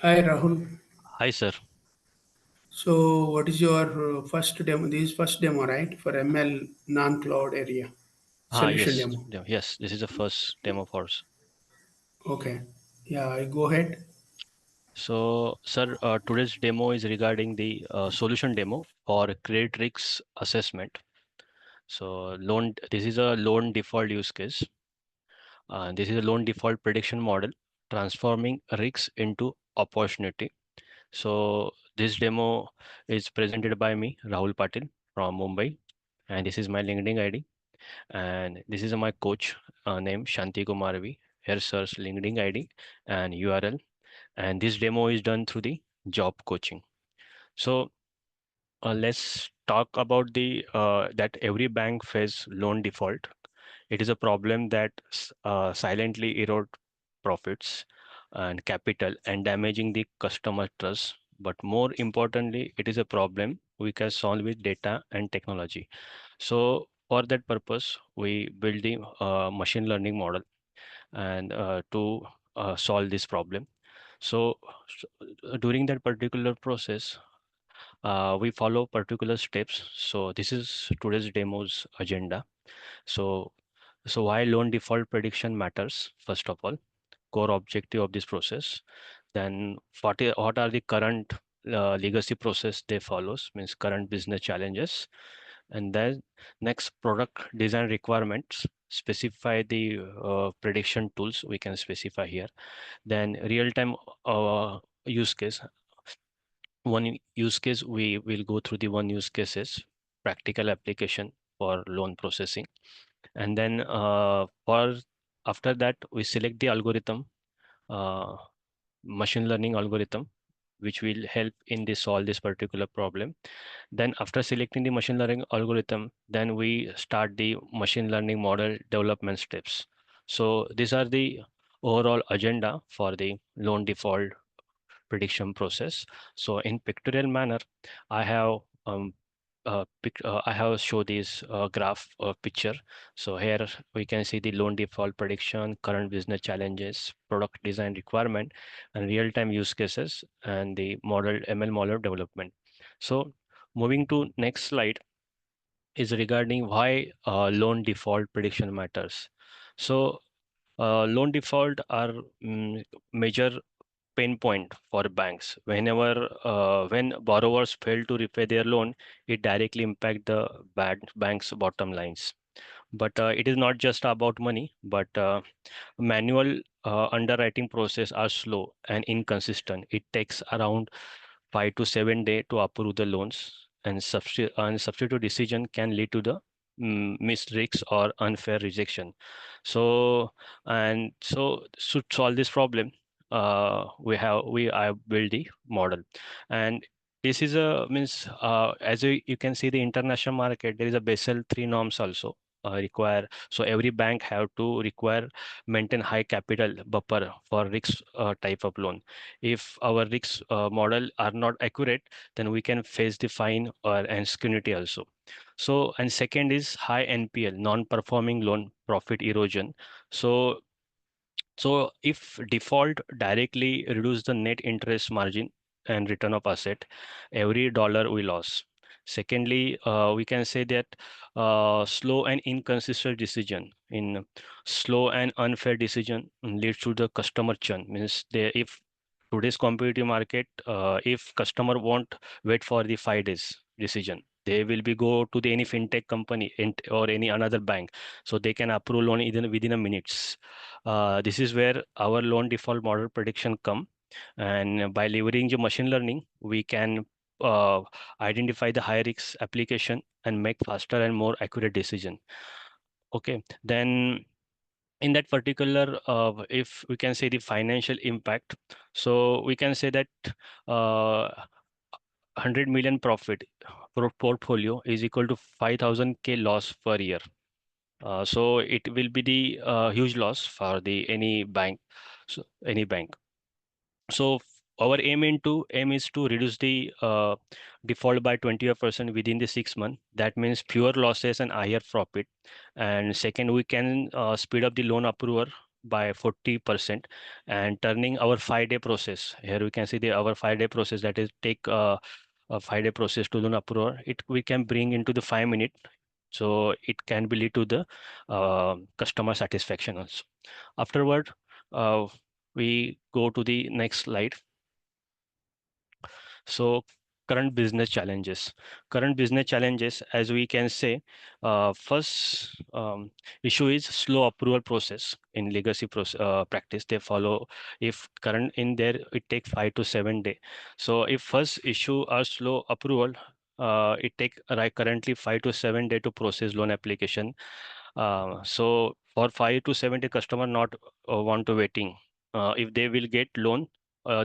Hi Rahul. Hi, sir. So, what is your first demo? This is first demo, right? For ML non-cloud area solution Yes, demo. yes, this is the first demo for us. Okay. Yeah, I go ahead. So, sir, today's demo is regarding the solution demo for credit risk assessment. So, this is a loan default use case. This is a loan default prediction model transforming risks into opportunity. So, this demo is presented by me, Rahul Patil from Mumbai, and this is my LinkedIn ID. And this is my coach named Shanti Kumarvi. Here's sir's LinkedIn ID and URL. And this demo is done through the job coaching. So let's talk about the that every bank face loan default. It is a problem that silently erode profits and capital and damaging the customer trust. But more importantly, it is a problem we can solve with data and technology. So for that purpose, we build the machine learning model and to solve this problem. So during that particular process, we follow particular steps. So this is today's demo's agenda. So why loan default prediction matters, first of all, core objective of this process. Then what are the current legacy process they follows, means current business challenges. And then next, product design requirements, specify the prediction tools we can specify here. Then real-time use case. Use case, we will go through the one use cases, practical application for loan processing. And then for after that, we select the algorithm, uh, machine learning algorithm, which will help in this solve this particular problem. Then after selecting the machine learning algorithm, then we start the machine learning model development steps. So these are the overall agenda for the loan default prediction process. So in pictorial manner, I have I have show this graph picture. So here we can see the loan default prediction, current business challenges, product design requirement, and real-time use cases, and the model ML model development. So moving to next slide is regarding why loan default prediction matters. So loan default are major pain point for banks. When borrowers fail to repay their loan, it directly impact the bank's bottom lines. But it is not just about money, but manual underwriting process are slow and inconsistent. It takes around 5 to 7 days to approve the loans, and substitute decision can lead to the missed risks or unfair rejection. So to solve this problem, I built the model, and this is a means as you can see the international market, there is a Basel 3 norms also require. So every bank have to require maintain high capital buffer for risk type of loan. If our risk model are not accurate, then we can face the fine or and scrutiny also. So and second is high NPL, non-performing loan profit erosion. So if default directly reduce the net interest margin and return of asset, every dollar we lost. Secondly, we can say that slow and inconsistent decision in slow and unfair decision leads to the customer churn. Means if today's competitive market, if customer won't wait for the 5 days decision, they will be go to the any fintech company or any another bank, so they can approve loan even within a minutes. This is where our loan default model prediction come, and by leveraging the machine learning, we can uh, identify the high risk application and make faster and more accurate decision. Okay, then in that particular, if we can say the financial impact, so we can say that 100 million profit portfolio is equal to 5,000 K loss per year. So it will be the huge loss for the any bank, so any bank. So our aim is to reduce the default by 20% within the 6 months. That means fewer losses and higher profit. And second, we can speed up the loan approval by 40% and turning our 5-day process. Here we can see our 5-day process, that is take a 5-day process to loan approval. We can bring into the 5 minute. So it can be lead to the customer satisfaction also. Afterward, we go to the next slide. So current business challenges. Current business challenges, as we can say, first issue is slow approval process in legacy practice. They follow, if current in there, it take 5 to 7 days. So if first issue are slow approval, it take currently 5 to 7 days to process loan application. So for 5 to 7 day, customer not want to waiting. If they will get loan,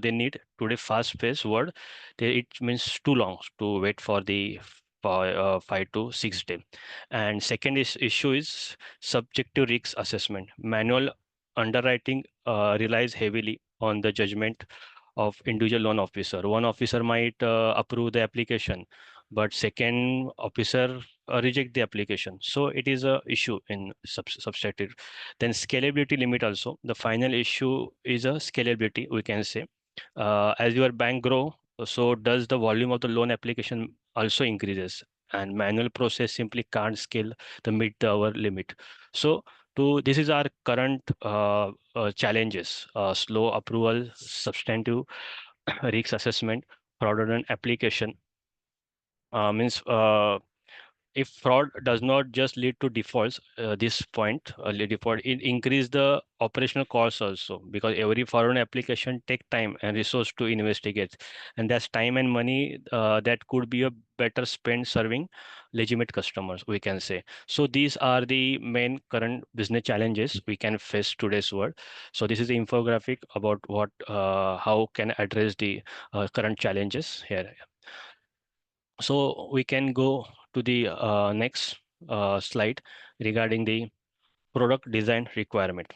they need today fast pace word. It means too long to wait for the 5 to 6 day. And second issue is subjective risk assessment. Manual underwriting relies heavily on the judgment of individual loan officer. One officer might approve the application, but second officer reject the application. So it is a issue in substantive. Then scalability limit also. The final issue is a scalability, we can say. As your bank grow, so does the volume of the loan application also increases, and manual process simply can't scale the meet our limit. So this is our current challenges: slow approval, substantive risk assessment, fraudulent application. Means if fraud does not just lead to defaults, this point default, it increase the operational costs also, because every foreign application take time and resource to investigate, and that's time and money that could be a better spent serving legitimate customers, we can say. So these are the main current business challenges we can face today's world. So this is the infographic about what how can address the current challenges here. So we can go to the next slide regarding the product design requirement.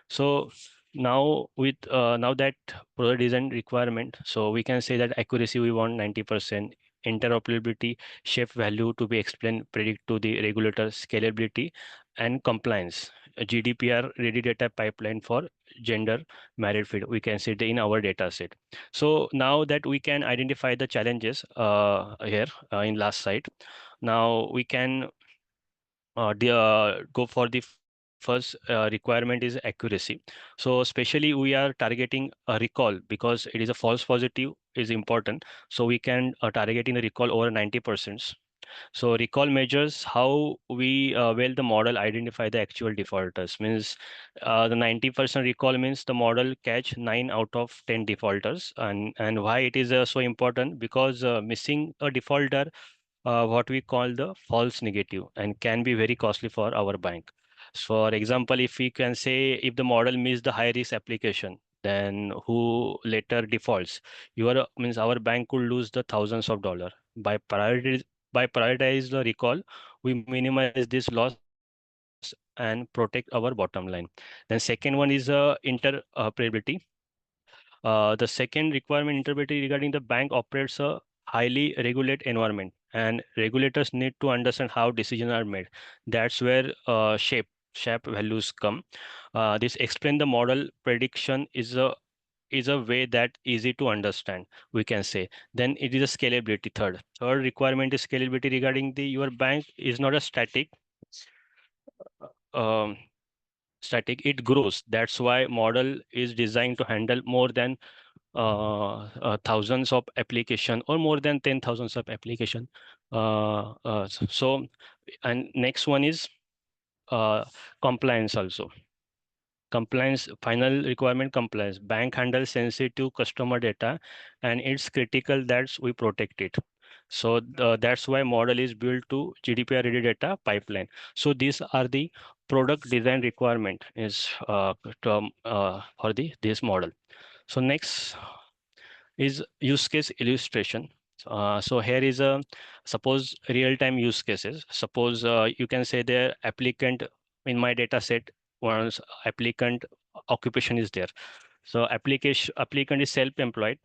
So now with now that product design requirement, so we can say that accuracy we want 90%, interoperability, shape value to be explained, predict to the regulator, scalability, and compliance. A GDPR ready data pipeline for gender married field, we can see it in our data set. So now that we can identify the challenges here in last slide, now we can go for the first requirement is accuracy. So especially we are targeting a recall because it is a false positive is important. So we can targeting the recall over 90%. So recall measures how we well the model identify the actual defaulters. Means the 90% recall means the model catch 9 out of 10 defaulters. And why it is so important? Because missing a defaulter, what we call the false negative, and can be very costly for our bank. So for example, if we can say if the model missed the high risk application, then who later defaults, your means our bank could lose the thousands of dollars. By prioritize the recall, we minimize this loss and protect our bottom line. Then second one is interoperability. The second requirement interoperability regarding the bank operates a highly regulated environment, and regulators need to understand how decisions are made. That's where shape values come. This explain the model prediction is a way that easy to understand, we can say. Then it is a scalability. Third requirement is scalability regarding the your bank is not a um, static, it grows. That's why model is designed to handle more than thousands of application or more than 10,000 of application. So and next one is uh, compliance also. Compliance, final requirement compliance. Bank handles sensitive customer data, and it's critical that we protect it. So that's why model is built to GDPR ready data pipeline. So these are the product design requirement is for this model. So next is use case illustration. So here is a suppose real-time use cases. Suppose you can say the applicant in my data set, once applicant occupation is there. So applicant is self-employed,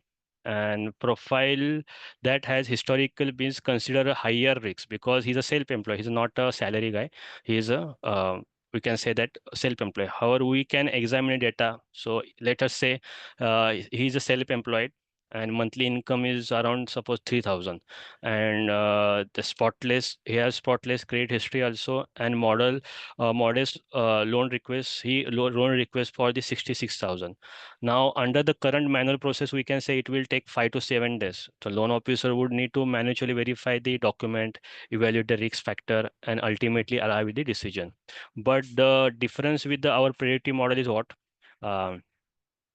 and profile that has historical been considered a higher risk because he's a self-employed. He's not a salary guy. He's a we can say that self-employed. However, we can examine data. So let us say he's a self-employed and monthly income is around suppose 3,000, and the spotless he has spotless credit history also, and modest loan request loan request for the 66,000. Now under the current manual process, we can say it will take 5 to 7 days. The loan officer would need to manually verify the document, evaluate the risk factor, and ultimately arrive with the decision. But the difference with our predictive model is what? Um,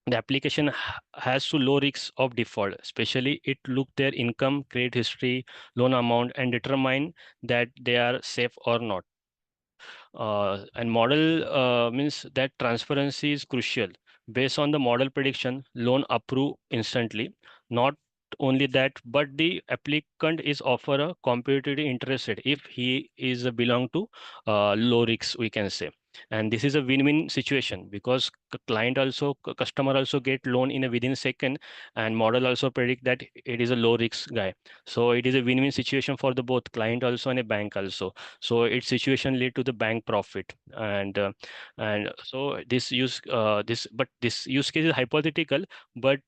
the application has to low risks of default, especially it look their income, credit history, loan amount, and determine that they are safe or not. And model means that transparency is crucial. Based on the model prediction, loan approve instantly. Not only that, but the applicant is offer a competitive interest rate if he is belong to low risks, we can say. And this is a win-win situation because client also customer also get loan in a within second, and model also predict that it is a low risk guy. So it is a win-win situation for the both client also and a bank also. So its situation lead to the bank profit. And so this use case is hypothetical, but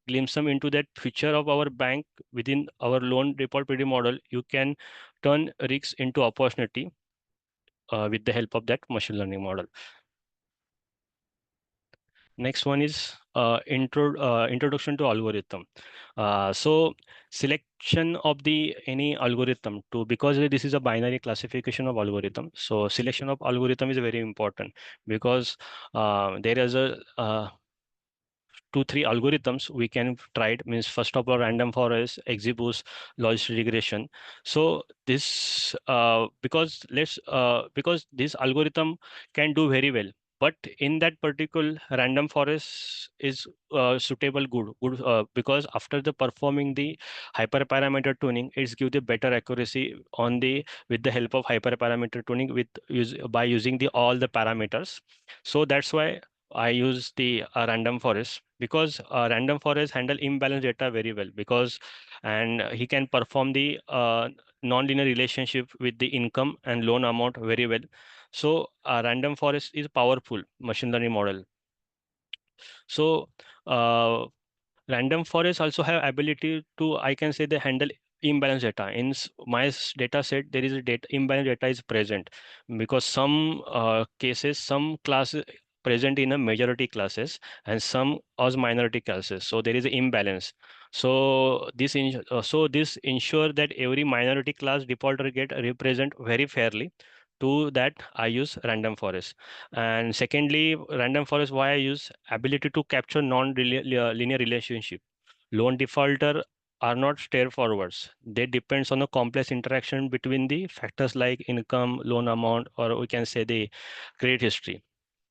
glimpse some into that future of our bank within our loan default predictive model. You can turn risks into opportunity with the help of that machine learning model. Next one is introduction to algorithm. So selection of the any algorithm to, because this is a binary classification of algorithm. So selection of algorithm is very important because there is a 2 3 algorithms we can try it. Means first of all, random forest, XGBoost, logistic regression. So this because this algorithm can do very well, but in that particular random forest is suitable good because after the performing the hyperparameter tuning, it's give the better accuracy on the with the help of hyperparameter tuning with by using the all the parameters. So that's why I use the random forest, because random forest handle imbalanced data very well, because and he can perform the non-linear relationship with the income and loan amount very well. So random forest is powerful machine learning model. So uh, random forests also have ability to, I can say, they handle imbalanced data. In my data set, there is a data imbalanced data is present because some cases, some classes present in a majority classes and some as minority classes. So there is an imbalance. So this ensure that every minority class defaulter get represent very fairly. To that, I use random forest. And secondly, random forest, why I use ability to capture non-linear relationship. Loan defaulter are not straightforwards. They depends on a complex interaction between the factors like income, loan amount, or we can say the credit history.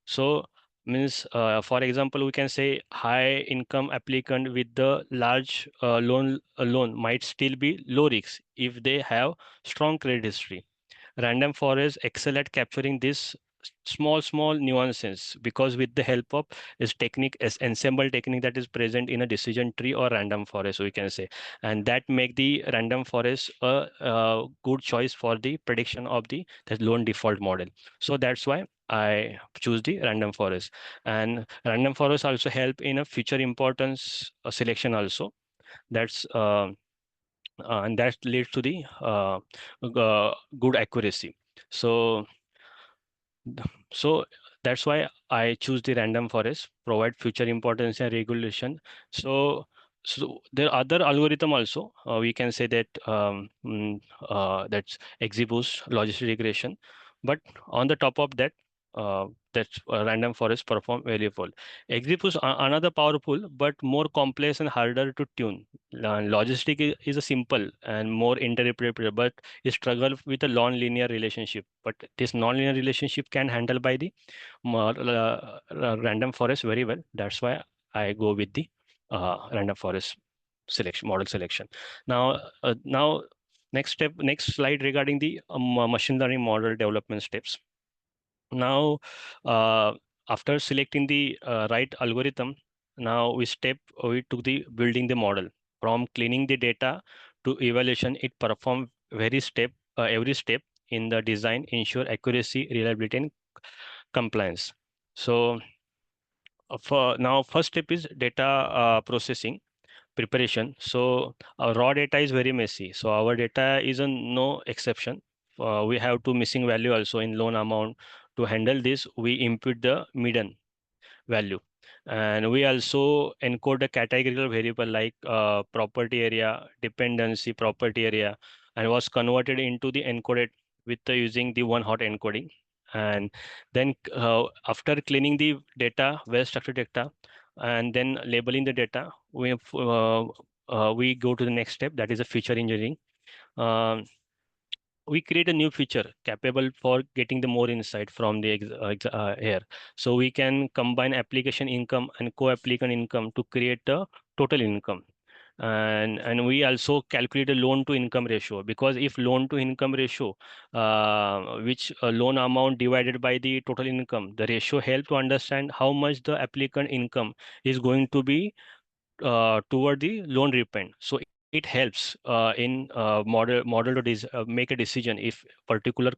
So means for example, we can say high income applicant with the large loan might still be low risk if they have strong credit history. Random forests excel at capturing these small nuances because with the help of is technique as ensemble technique that is present in a decision tree or random forest, we can say, and that make the random forest a good choice for the prediction of the loan default model. So that's why I choose the random forest. And random forest also help in a future importance selection also. That's and that leads to the good accuracy. So so that's why I choose the random forest, provide future importance and regulation. So there are other algorithm also. We can say that that's XGBoost, logistic regression. But on the top of that, that's random forest perform very well. XGBoost another powerful but more complex and harder to tune. Logistic is a simple and more interpretable, but it struggle with a non-linear relationship. But this non-linear relationship can handle by the random forest very well. That's why I go with the random forest selection model selection. Now next slide regarding the machine learning model development steps. Now, after selecting the right algorithm, now we took the building the model. From cleaning the data to evaluation, it perform every step in the design, ensure accuracy, reliability, and compliance. So for now, first step is data processing preparation. So our raw data is very messy. So our data is a no exception. We have to missing value also in loan amount. To handle this, we input the median value, and we also encode a categorical variable like property area, dependency property area, and was converted into the encoded with using the one hot encoding. And then after cleaning the data, well structured data, and then labeling the data, we go to the next step, that is a feature engineering. um, we create a new feature capable for getting the more insight from the here. So we can combine application income and co-applicant income to create a total income. And we also calculate a loan to income ratio, because if loan to income ratio, which loan amount divided by the total income, the ratio help to understand how much the applicant income is going to be toward the loan repayment. So it helps in model to make a decision if particular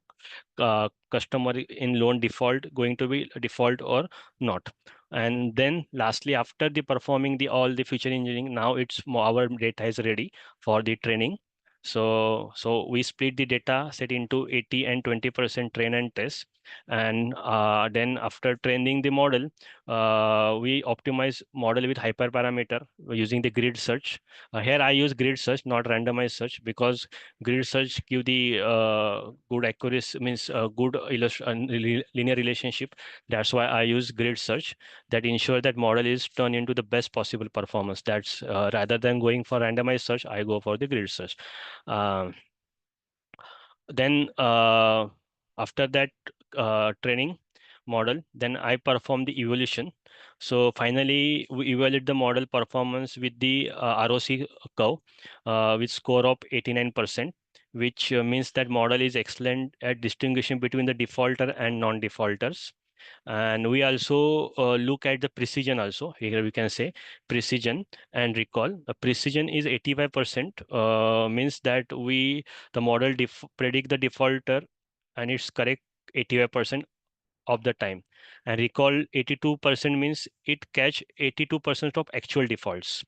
customer in loan default going to be default or not. And then lastly, after the performing the all the feature engineering, now our data is ready for the training. So we split the data set into 80 and 20% train and test. And then after training the model, we optimize model with hyperparameter using the grid search. Here I use grid search, not randomized search, because grid search give the good accuracy, means good linear relationship. That's why I use grid search, that ensure that model is turned into the best possible performance. That's rather than going for randomized search, I go for the grid search. Um, then after that training model, then I perform the evaluation. So finally we evaluate the model performance with the ROC curve with score of 89%, which means that model is excellent at distinguishing between the defaulter and non-defaulters. And we also look at the precision also. Here we can say precision and recall. Precision is 85%, means that the model predict the defaulter and it's correct 85% of the time. And recall 82% means it catch 82% of actual defaults.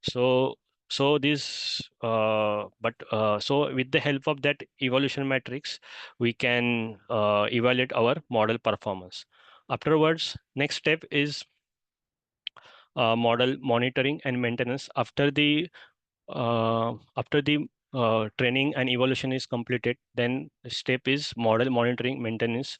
So so this but so with the help of that evaluation matrix, we can evaluate our model performance. Afterwards, next step is model monitoring and maintenance. After the training and evaluation is completed, then step is model monitoring maintenance.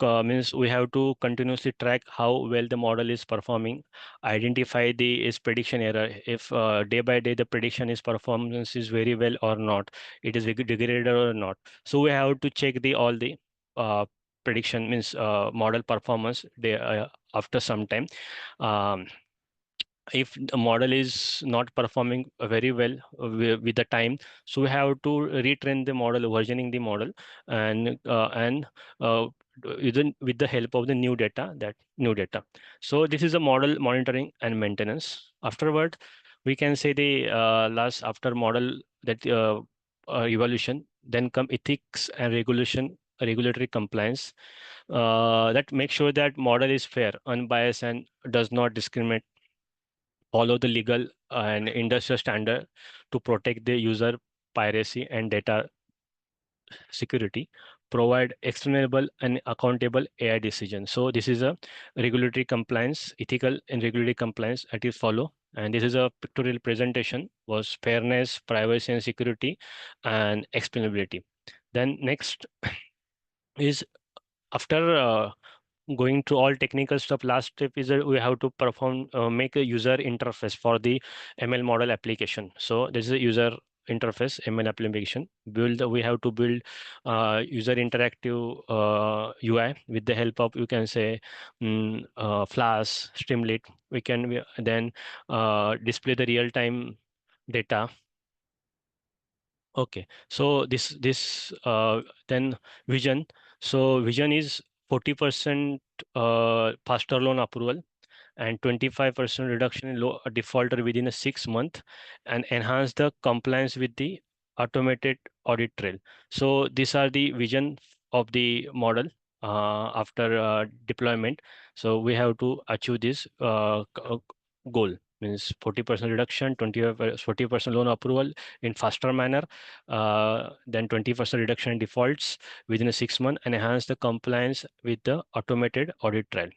Means we have to continuously track how well the model is performing, identify the is prediction error, if day by day the prediction is performance is very well or not, it is degraded or not. So we have to check the all the prediction, means model performance after some time. Um, if the model is not performing very well with the time, so we have to retrain the model, versioning the model, and uh, even with the help of the new data. So this is a model monitoring and maintenance. Afterward, we can say the last after model that evaluation, then come ethics and regulatory compliance, that make sure that model is fair, unbiased, and does not discriminate, follow the legal and industrial standard to protect the user piracy and data security, provide explainable and accountable AI decisions. So this is a regulatory compliance, ethical and regulatory compliance that is follow. And this is a pictorial presentation was fairness, privacy and security, and explainability. Then next is after going through all technical stuff, last step is that we have to make a user interface for the ML model application. So this is a user interface ML application we have to build user interactive UI with the help of, you can say, Flash, Streamlit. We then display the real-time data. Okay, so this then vision. So vision is 40% faster loan approval and 25% reduction in low defaulter within a 6 month, and enhance the compliance with the automated audit trail. So these are the vision of the model. after deployment. So we have to achieve this goal, means 40% reduction, 40% loan approval in faster manner, then 20% reduction in defaults within a 6 month, and enhance the compliance with the automated audit trail.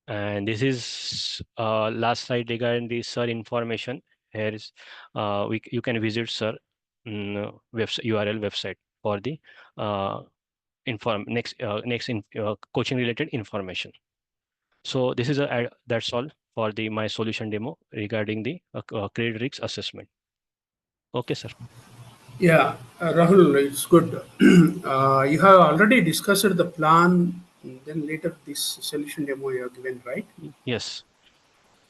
And this is last slide regarding the SIR information. Here is you can visit SIR website, URL website for the coaching related information. So this is that's all for the my solution demo regarding the credit risk assessment. Okay, sir. Yeah, Rahul, it's good. You have already discussed the plan, then later this solution demo you have given, right? Yes.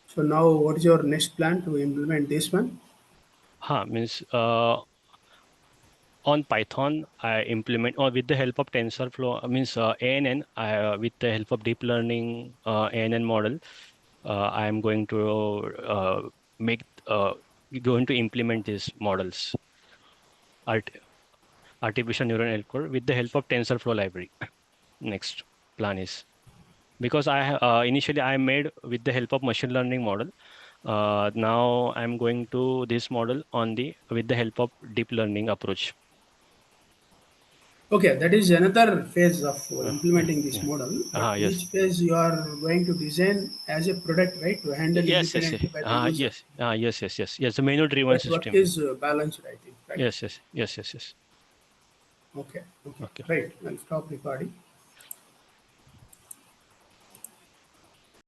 So now what is your next plan to implement this one? Means on Python, I implement, or with the help of TensorFlow, means ANN, with the help of deep learning ANN model, I am going to make, going to implement these models, art, artificial neural network with the help of TensorFlow library. Next plan is, because initially I made with the help of machine learning model. Now I'm going to this model on the with the help of deep learning approach. Okay, that is another phase of Uh, implementing this yeah. model. But Yes. each phase you are going to design as a product, right, to handle Yes, yes, yes. independently by the user. Yes. Yes, yes, yes. Yes, the menu-driven That work system. is balanced, I think, right? Yes, yes, yes, yes, yes. Okay, okay, Okay. right. I'll stop recording.